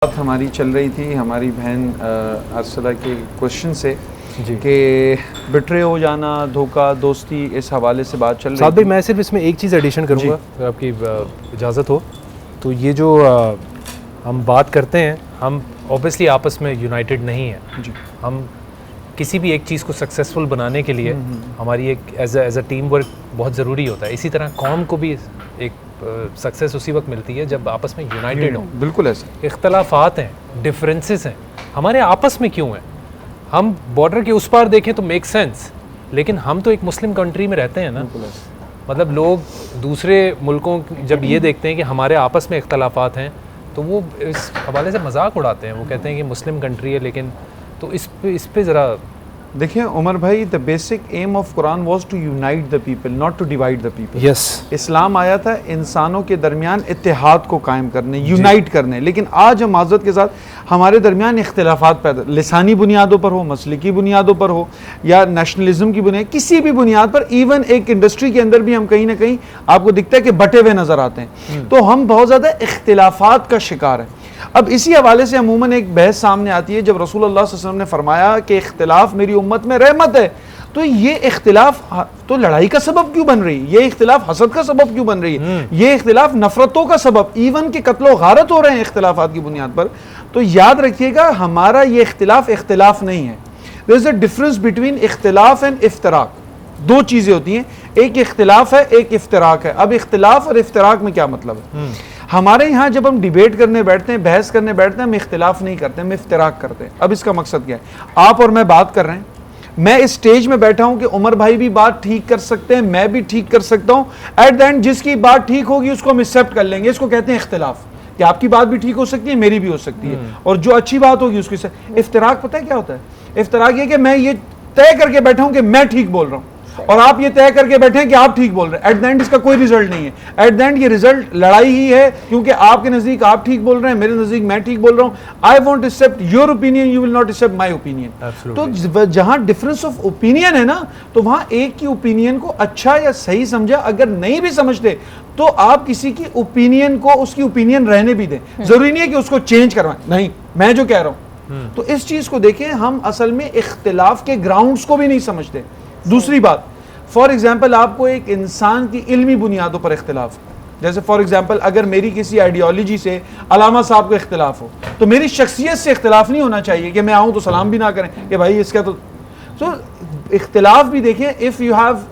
بات ہماری چل رہی تھی ہماری بہن ارسلہ کے کوشچن سے جی کہ بٹرے ہو جانا، دھوکہ، دوستی، اس حوالے سے بات چل رہی سعد تھی۔ بھائی میں صرف اس میں ایک چیز ایڈیشن کروں گا اگر آپ کی اجازت ہو تو، یہ جو ہم بات کرتے ہیں ہم اوبیسلی آپس میں یونائٹڈ نہیں ہیں، جی ہم کسی بھی ایک چیز کو سکسیزفل بنانے کے لیے ہماری ایک ایز اے ٹیم ورک بہت ضروری ہوتا ہے۔ اسی طرح قوم کو بھی ایک سکسیس اسی وقت ملتی ہے جب آپس میں یونائٹڈ ہوں۔ بالکل ایسا اختلافات ہیں، ڈفرینسز ہیں، ہمارے آپس میں کیوں ہیں؟ ہم بارڈر کے اس پار دیکھیں تو میک سینس، لیکن ہم تو ایک مسلم کنٹری میں رہتے ہیں نا، مطلب لوگ دوسرے ملکوں جب یہ دیکھتے ہیں کہ ہمارے آپس میں اختلافات ہیں تو وہ اس حوالے سے مذاق اڑاتے ہیں، وہ کہتے ہیں کہ مسلم کنٹری ہے، لیکن تو اس پہ ذرا دیکھیں عمر بھائی، the basic aim of Quran was to unite the people, not to divide the people. یس اسلام آیا تھا انسانوں کے درمیان اتحاد کو قائم کرنے، یونائٹ کرنے، لیکن آج ہم معذرت کے ساتھ ہمارے درمیان اختلافات پیدا، لسانی بنیادوں پر ہو، مسلکی بنیادوں پر ہو، یا نیشنلزم کی بنیاد، کسی بھی بنیاد پر، ایون ایک انڈسٹری کے اندر بھی ہم کہیں نہ کہیں آپ کو دکھتا ہے کہ بٹے ہوئے نظر آتے ہیں، تو ہم بہت زیادہ اختلافات کا شکار ہیں۔ اب اسی حوالے سے عموماً ایک بحث سامنے آتی ہے، جب رسول اللہ صلی اللہ علیہ وسلم نے فرمایا کہ اختلاف میری امت میں رحمت ہے، تو یہ اختلاف تو لڑائی کا سبب کیوں بن رہی ہے؟ یہ اختلاف حسد کا سبب کیوں بن رہی ہے؟ یہ اختلاف نفرتوں کا سبب، ایون کہ قتل و غارت ہو رہے ہیں اختلافات کی بنیاد پر۔ تو یاد رکھیے گا ہمارا یہ اختلاف نہیں ہے۔ there is a difference between اختلاف and افتراق، دو چیزیں ہوتی ہیں، ایک اختلاف ہے ایک افتراق ہے۔ اب اختلاف اور افتراق میں کیا مطلب ہے؟ ہمارے یہاں جب ہم ڈیبیٹ کرنے بیٹھتے ہیں، بحث کرنے بیٹھتے ہیں، ہم اختلاف نہیں کرتے، ہم افتراق کرتے ہیں۔ اب اس کا مقصد کیا ہے؟ آپ اور میں بات کر رہے ہیں، میں اس سٹیج میں بیٹھا ہوں کہ عمر بھائی بھی بات ٹھیک کر سکتے ہیں، میں بھی ٹھیک کر سکتا ہوں، ایٹ دا اینڈ جس کی بات ٹھیک ہوگی اس کو ہم ایکسیپٹ کر لیں گے۔ اس کو کہتے ہیں اختلاف، کہ آپ کی بات بھی ٹھیک ہو سکتی ہے، میری بھی ہو سکتی ہے، اور جو اچھی بات ہوگی اس کی۔ افتراق پتہ ہے کیا ہوتا ہے؟ افتراق یہ کہ میں یہ طے کر کے بیٹھا ہوں کہ میں ٹھیک بول رہا ہوں، اور آپ یہ طے کر کے بیٹھے ہیں کہ آپ ٹھیک بول رہے ہیں۔ ایٹ دا اینڈ اس کا کوئی ریزلٹ نہیں ہے، ایٹ دا اینڈ یہ ریزلٹ لڑائی ہی ہے، کیونکہ آپ کے نزدیک آپ ٹھیک بول رہے ہیں، میرے نزدیک میں ٹھیک بول رہا ہوں۔ I want accept your opinion, you will not accept my opinion. تو جہاں ڈفرنس آف اوپینین ہے نا، تو وہاں ایک کی اوپینین کو اچھا یا صحیح سمجھا، اگر نہیں بھی سمجھتے تو آپ کسی کی اوپینین کو اس کی اوپینین رہنے بھی دیں، ضروری نہیں ہے کہ اس کو چینج کروائیں، نہیں، میں جو کہہ رہا ہوں۔ تو اس چیز کو دیکھیں، ہم اصل میں اختلاف کے گراؤنڈز کو بھی نہیں سمجھتے۔ دوسری بات، فار ایگزامپل آپ کو ایک انسان کی علمی بنیادوں پر اختلاف، جیسے فار ایگزامپل اگر میری کسی آئیڈیالوجی سے علامہ صاحب کو اختلاف ہو، تو میری شخصیت سے اختلاف نہیں ہونا چاہیے کہ میں آؤں تو سلام بھی نہ کریں کہ بھائی اس کا تو اختلاف بھی دیکھیں، if you have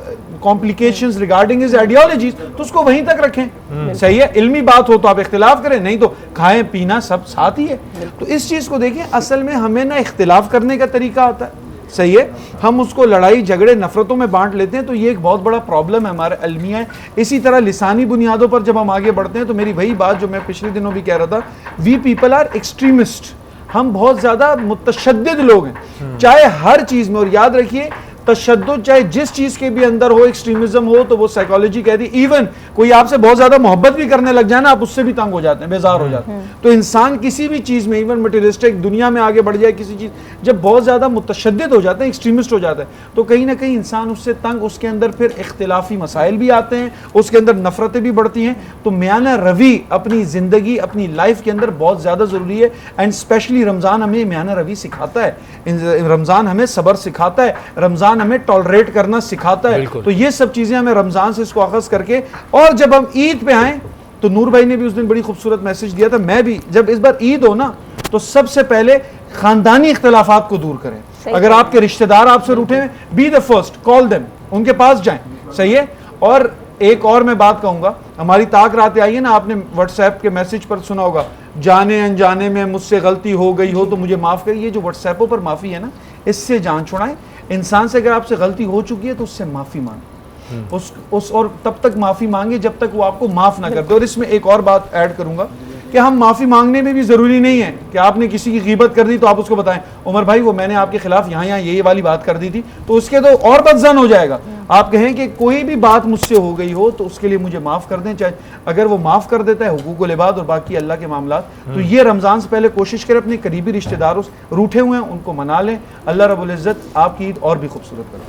complications regarding his ideologies تو اس کو وہیں تک رکھیں، صحیح ہے؟ علمی بات ہو تو آپ اختلاف کریں، نہیں تو کھائیں پینا سب ساتھ ہی ہے۔ تو اس چیز کو دیکھیں، اصل میں ہمیں نہ اختلاف کرنے کا طریقہ آتا ہے، صحیح ہے، ہم اس کو لڑائی جھگڑے نفرتوں میں بانٹ لیتے ہیں، تو یہ ایک بہت بڑا پرابلم ہے ہمارے المیہ ہے۔ اسی طرح لسانی بنیادوں پر جب ہم آگے بڑھتے ہیں تو میری وہی بات جو میں پچھلے دنوں بھی کہہ رہا تھا، وی پیپل آر ایکسٹریمسٹ، ہم بہت زیادہ متشدد لوگ ہیں، چاہے ہر چیز میں، اور یاد رکھیے تشدد چاہے جس چیز کے بھی اندر ہو، ایکسٹریمزم ہو، تو وہ سائیکالوجی کہتی ہے ایون کوئی آپ سے بہت زیادہ محبت بھی کرنے لگ جائے نا، آپ اس سے بھی تنگ ہو جاتے ہیں، بیزار ہو جاتے ہیں۔ تو انسان کسی بھی چیز میں، ایون مٹیریلسٹک دنیا میں آگے بڑھ جائے کسی چیز، جب بہت زیادہ متشدد ہو جاتے ہیں، ایکسٹریمسٹ ہو جاتا ہے، تو کہیں نہ کہیں انسان اس سے تنگ، اس کے اندر پھر اختلافی مسائل بھی آتے ہیں، اس کے اندر نفرتیں بھی بڑھتی ہیں۔ تو میانہ روی اپنی زندگی، اپنی لائف کے اندر بہت زیادہ ضروری ہے، اینڈ اسپیشلی رمضان ہمیں میانہ روی سکھاتا ہے، رمضان ہمیں صبر سکھاتا ہے، رمضان ہمیں ٹالریٹ کرنا سکھاتا ہے۔ تو یہ سب چیزیں ہمیں رمضان سے اس کو اخذ کر کے، اور جب ہم عید پہ آئیں تو نور بھائی نے بھی اس دن بڑی خوبصورت میسج دیا تھا، میں بھی، جب اس بار عید ہو نا تو سب سے پہلے خاندانی اختلافات کو دور کریں۔ اگر آپ کے رشتہ دار آپ سے روٹھے ہیں، be the first, call them, ان کے پاس جائیں، صحیح ہے۔ اور ایک اور میں بات کہوں گا، ہماری طاق راتیں آئی ہے نا، آپ نے واٹس ایپ کے میسج پر سنا ہوگا، جانے انجانے میں مجھ سے غلطی ہو گئی ہو تو مجھے معاف کریے۔ یہ جو واٹس ایپوں پر معافی ہے نا، اس سے جان چھڑائیں۔ انسان سے اگر آپ سے غلطی ہو چکی ہے تو اس سے معافی مانگیں، اور تب تک معافی مانگے جب تک وہ آپ کو معاف نہ کر دے۔ اور اس میں ایک اور بات ایڈ کروں گا کہ ہم معافی مانگنے میں بھی ضروری نہیں ہے کہ آپ نے کسی کی غیبت کر دی تو آپ اس کو بتائیں عمر بھائی وہ میں نے آپ کے خلاف یہاں یہ والی بات کر دی تھی، تو اس کے تو اور بدظن ہو جائے گا۔ آپ کہیں کہ کوئی بھی بات مجھ سے ہو گئی ہو تو اس کے لیے مجھے معاف کر دیں، چاہے اگر وہ معاف کر دیتا ہے حقوق العباد اور باقی اللہ کے معاملات، تو یہ رمضان سے پہلے کوشش کریں اپنے قریبی رشتہ داروں روٹھے ہوئے ہیں ان کو منا لیں۔ اللہ رب العزت آپ کی عید اور بھی خوبصورت کر دے۔